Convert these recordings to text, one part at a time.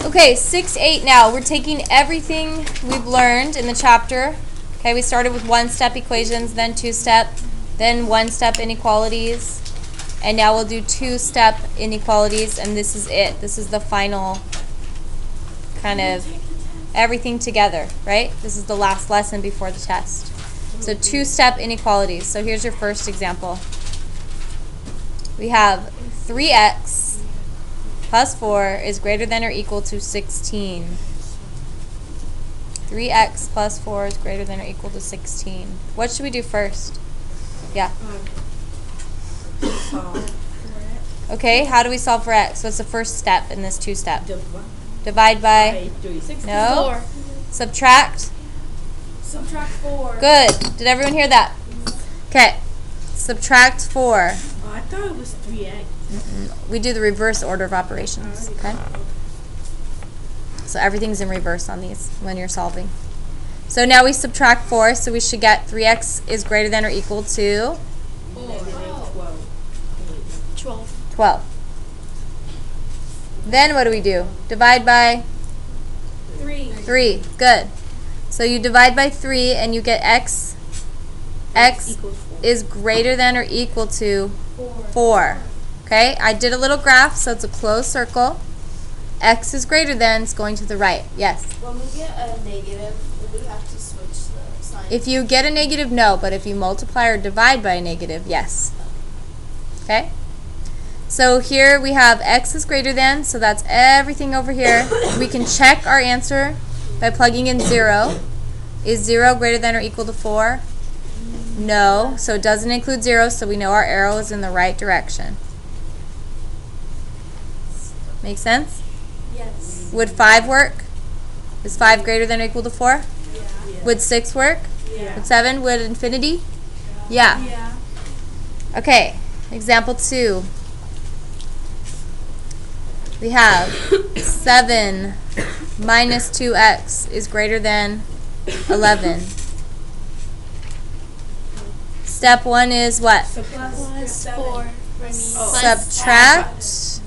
Okay, 6-8 now. We're taking everything we've learned in the chapter. Okay, we started with one-step equations, then two-step, then one-step inequalities, and now we'll do two-step inequalities, and this is it. This is the final kind of everything together, right? This is the last lesson before the test. So two-step inequalities. So here's your first example. We have 3x plus 4 is greater than or equal to 16. 3x plus 4 is greater than or equal to 16. What should we do first? Yeah. Okay, how do we solve for x? What's the first step in this two-step? Divide by? No. 4. Subtract? Subtract 4. Good. Did everyone hear that? Okay. Subtract 4. Oh, I thought it was 3x. We do the reverse order of operations. Okay. So everything's in reverse on these when you're solving. So now we subtract 4, so we should get 3x is greater than or equal to 12. Then what do we do? Divide by 3. Good. So you divide by 3 and you get x is greater than or equal to 4. Okay, I did a little graph, so it's a closed circle. X is greater than, it's going to the right. Yes? When we get a negative, we have to switch the sign. If you get a negative, no, but if you multiply or divide by a negative, yes. Okay? So here we have x is greater than, so that's everything over here. We can check our answer by plugging in 0. Is 0 greater than or equal to 4? No, so it doesn't include 0, so we know our arrow is in the right direction. Make sense? Yes. Would 5 work? Is 5 greater than or equal to 4? Yeah. Would 6 work? Yeah. Would 7? Would infinity? Yeah. Yeah. Okay, example 2. We have 7 minus 2x is greater than 11. Step 1 is what? Plus 4. Subtract.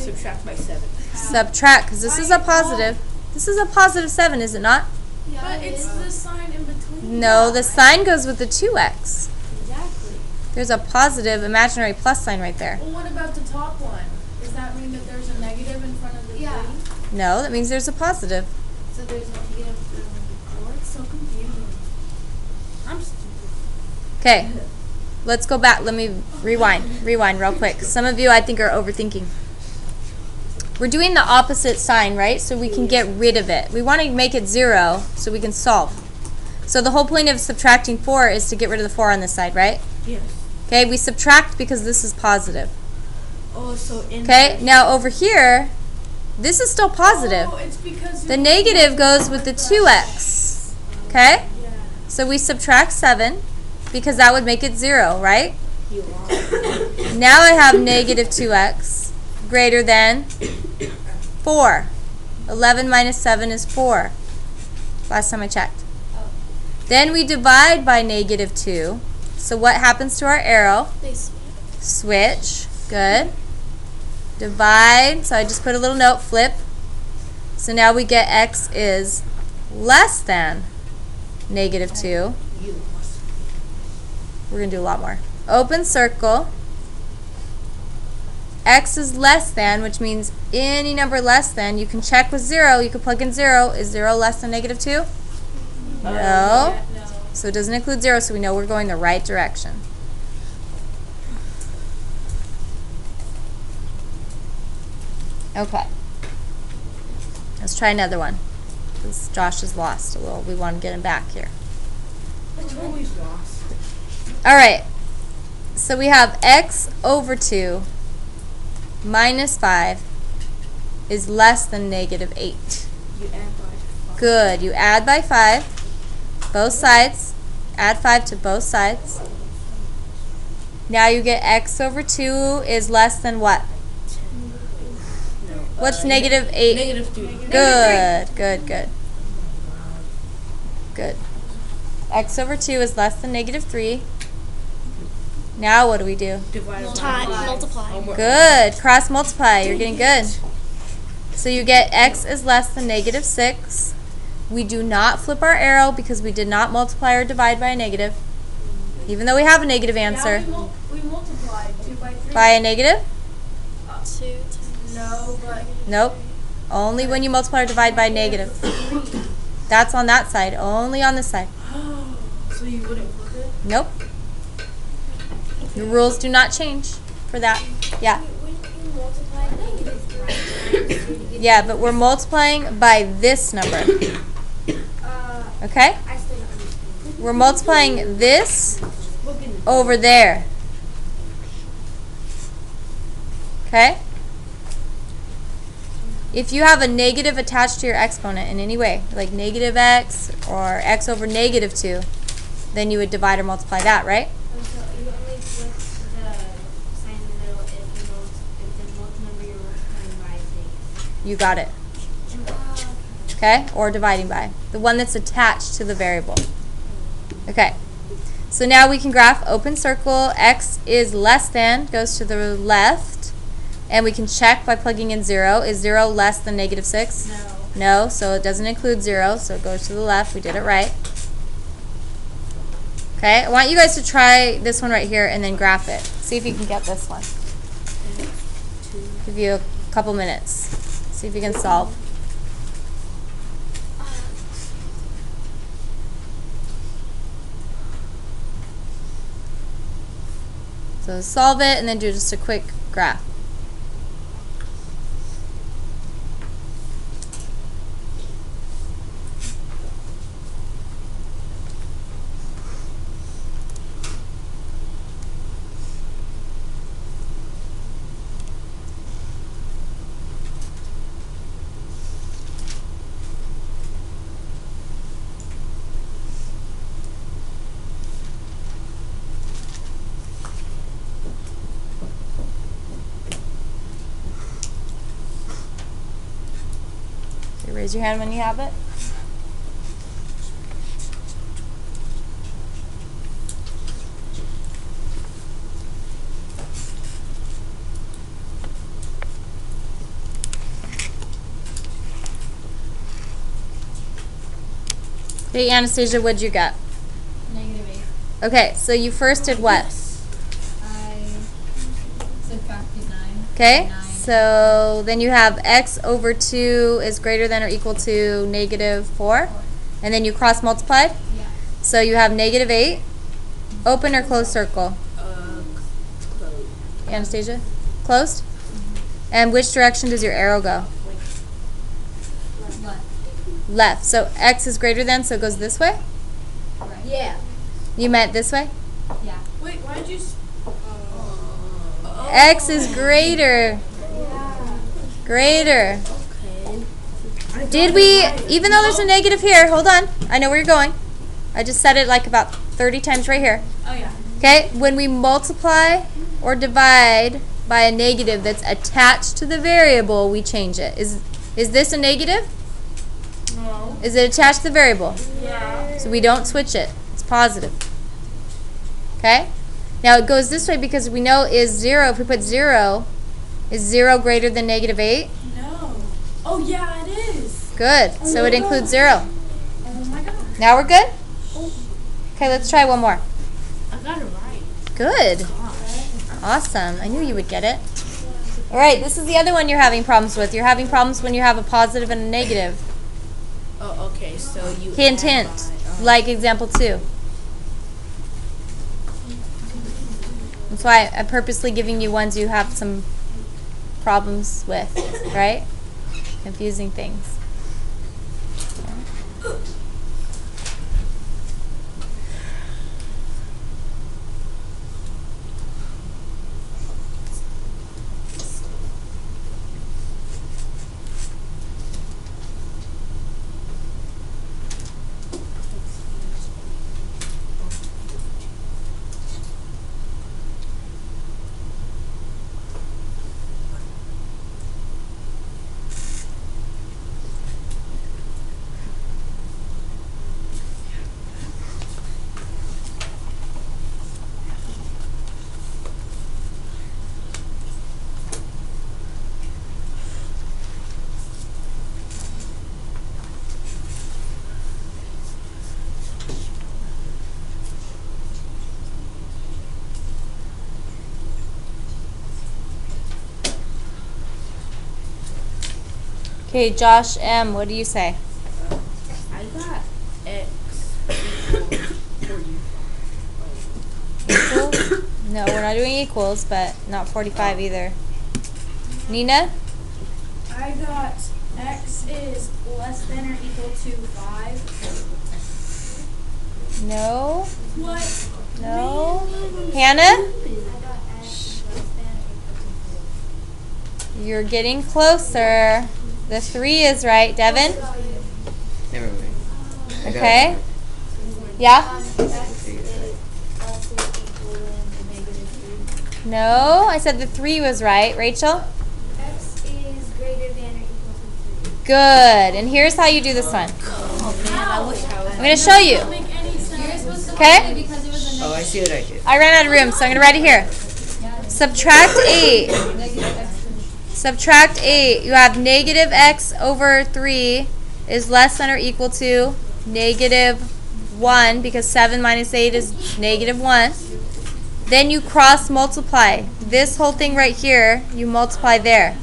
Subtract by 7. Subtract, because this is a positive. This is a positive 7, is it not? Yeah, But it's the sign in between. No, the sign goes with the 2x. Exactly. There's a positive imaginary plus sign right there. Well, what about the top one? Does that mean that there's a negative in front of the 3? No, that means there's a positive. So there's a negative 4. It's so confusing. I'm stupid. Okay, let's go back. Let me rewind real quick. Some of you, I think, are overthinking. We're doing the opposite sign, right? So we can get rid of it. We want to make it 0 so we can solve. So the whole point of subtracting 4 is to get rid of the 4 on this side, right? Yes. Okay, we subtract because this is positive. Oh, so in Okay, now over here, this is still positive. Oh, it's because The negative goes with the 2x. Okay? Yeah. So we subtract 7 because that would make it 0, right? You are. Now I have negative 2x greater than 4. 11 minus 7 is 4. Last time I checked. Then we divide by negative 2. So what happens to our arrow? They Switch. Good. Divide. So I just put a little note, flip. So now we get x is less than negative 2. We're going to do a lot more. Open circle. X is less than, which means any number less than, you can check with 0. You can plug in 0. Is 0 less than negative 2? No. No. So it doesn't include 0, so we know we're going the right direction. Okay. Let's try another one. This Josh is lost a little. We want to get him back here. It's always lost. All right. So we have x over 2 minus 5 is less than negative 8. You add by 5. Good. You add by 5. Both sides. Add 5 to both sides. Now you get x over 2 is less than what? What's negative 8? Negative 3. Good. Good, good. Good. X over 2 is less than negative 3. Now what do we do? Divide Multiply. Good. Cross multiply. You're getting good. So you get x is less than negative 6. We do not flip our arrow because we did not multiply or divide by a negative, even though we have a negative answer. Yeah, we multiplied 2 by 3. By a negative? 2 No, but Nope. Only when you multiply or divide by a negative. That's on that side. Only on this side. so you wouldn't flip it? Nope. The rules do not change for that. Yeah. When you multiply negatives right? Yeah, but we're multiplying by this number. Okay? I still don't understand. We're multiplying this over there. Okay? If you have a negative attached to your exponent in any way, like negative x or x over negative 2, then you would divide or multiply that, right? So you only flip the sign in the middle if the number you're multiplying by is negative. You got it. Okay? Or dividing by. The one that's attached to the variable. Okay. So now we can graph open circle. X is less than, goes to the left. And we can check by plugging in 0. Is 0 less than negative 6? No. No, so it doesn't include 0, so it goes to the left. We did it right. Okay, I want you guys to try this one right here and then graph it. See if you can get this one. Give you a couple minutes. See if you can solve. So solve it and then do just a quick graph. Raise your hand when you have it. Okay, Anastasia, what'd you get? -8. Okay, so you first did what? I subtracted 9. Okay, 9. so then you have x over 2 is greater than or equal to negative 4. And then you cross multiplied. Yeah. So you have negative 8. Open or closed circle? Close. Anastasia? Closed? And which direction does your arrow go? Left. Left. So x is greater than, so it goes this way? Right. Yeah. You meant this way? Yeah. Wait, why did you? X is greater. Greater. Okay. Did we, even though there's a negative here, hold on, I know where you're going. I just said it like about 30 times right here. Oh yeah. Okay, when we multiply or divide by a negative that's attached to the variable, we change it. Is this a negative? No. Is it attached to the variable? Yeah. So we don't switch it. It's positive. Okay? Now it goes this way because we know is 0, if we put 0, is 0 greater than negative 8? No. Oh yeah, it is. Good. So it includes 0. Oh my god. Now we're good? Okay, let's try one more. I got it right. Good. Awesome. I knew you would get it. All right, this is the other one you're having problems with. You're having problems when you have a positive and a negative. Oh, okay. So you. Hint, hint. Like example 2. That's why I'm purposely giving you ones you have some problems with, right? Confusing things. Okay, Josh M., what do you say? I got X equals 45. Equals? No, we're not doing equals, but not 45 either. Nina? I got X is less than or equal to 5. No. What? No. Hannah? I got X less than or equal to You're getting closer. The 3 is right. Devin? Never mind. I got Okay. it. Yeah? X is less or equal than -3. No. I said the 3 was right. Rachel? X is greater than or equal to 3. Good. And here's how you do this one. I'm going to show you. Doesn't make any sense. Okay? Because it was a Oh, I see what I did. I ran out of room, so I'm going to write it here. Subtract 8. Subtract 8. You have negative x over 3 is less than or equal to -1, because 7 minus 8 is -1. Then you cross multiply. This whole thing right here, you multiply there.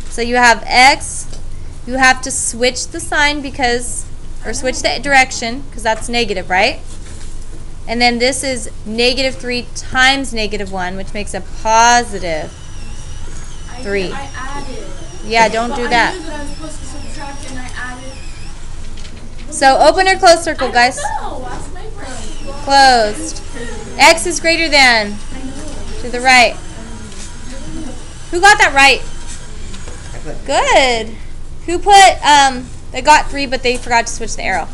So you have x. You have to switch the sign or switch the direction, because that's negative, right? And then this is -3 times -1, which makes a positive 3. I added. Yeah, don't But do I that. knew that I was supposed to subtract and I added. So open or close circle, guys. No, ask my friend. Closed. X is greater than. To the right. Who got that right? I put Good. Who put, they got 3, but they forgot to switch the arrow.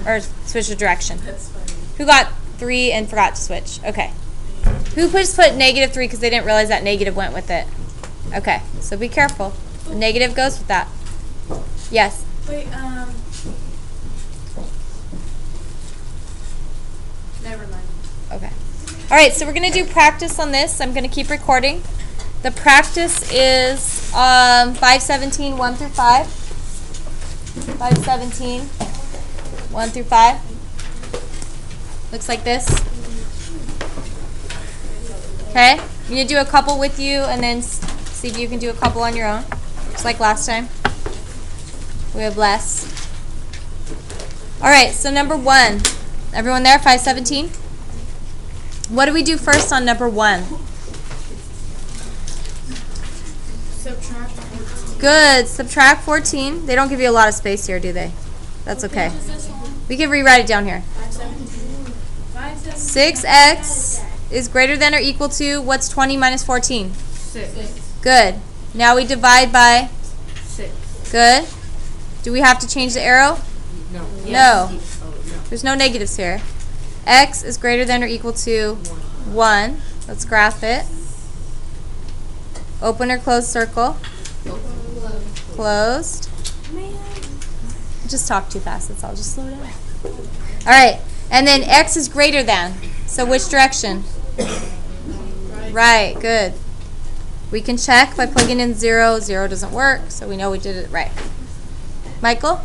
Or switch the direction. That's funny. Who got 3 and forgot to switch? Okay. Who just put -3 because they didn't realize that negative went with it? Okay, so be careful. The negative goes with that. Yes. Wait, never mind. Okay. All right, so we're going to do practice on this. I'm going to keep recording. The practice is 517, 1 through 5. 517, 1 through 5. Looks like this. Okay? I'm going to do a couple with you and then see if you can do a couple on your own. Just like last time. We have less. All right, so number 1. Everyone there? 517? What do we do first on number 1? Subtract 14. Good. Subtract 14. They don't give you a lot of space here, do they? That's okay. What page is this on? We can rewrite it down here. 517. 517. 6x is greater than or equal to, what's 20 minus 14? 6. Good. Now we divide by, 6. good. Do we have to change the arrow? No. No. There's no negatives here. X is greater than or equal to 1. Let's graph it. Open or close circle. Closed. Just talk too fast, that's all. Just slow down. All right. And then x is greater than. So which direction? Right. Good. We can check by plugging in 0. 0 doesn't work, so we know we did it right. Michael?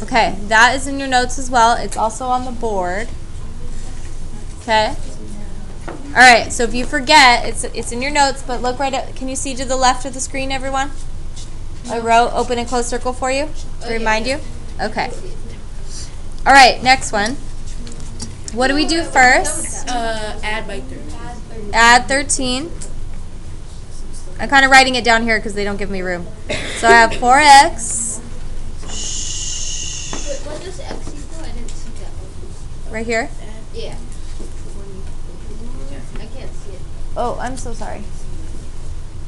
Okay, that is in your notes as well. It's also on the board. Okay? All right, so if you forget, it's in your notes, but look right at, can you see to the left of the screen, everyone? I wrote open and close circle for you to remind you? Okay. All right, next one. What do we do first? Add by 13. Add 13. I'm kind of writing it down here because they don't give me room. So I have 4x. What does X equal? I didn't see that one. Right here. Yeah. I can't see it. Oh, I'm so sorry.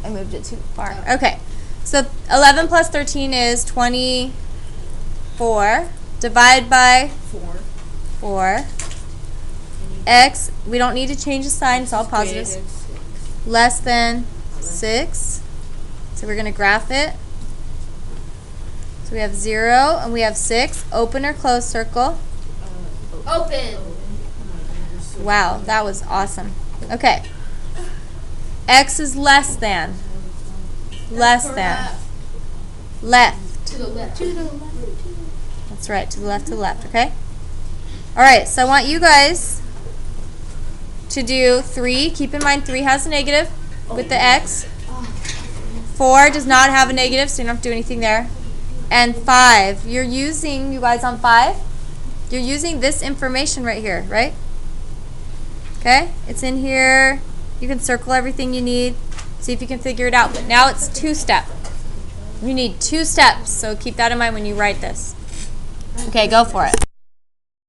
I moved it too far. Okay. So 11 plus 13 is 24. Divide by 4. X, we don't need to change the sign. It's all positives. Less than 6. So we're going to graph it. So we have 0 and we have 6. Open or close circle. Open. Wow, that was awesome. Okay. X is less than. Less than. Left. To the left. To the left. That's right, to the left, okay? All right, so I want you guys to do 3. Keep in mind 3 has a negative with the X. 4 does not have a negative, so you don't have to do anything there. And 5, you're using, you guys on 5, you're using this information right here, right? Okay, it's in here. You can circle everything you need. See if you can figure it out. But now it's 2-step. You need 2 steps, so keep that in mind when you write this. Okay, go for it.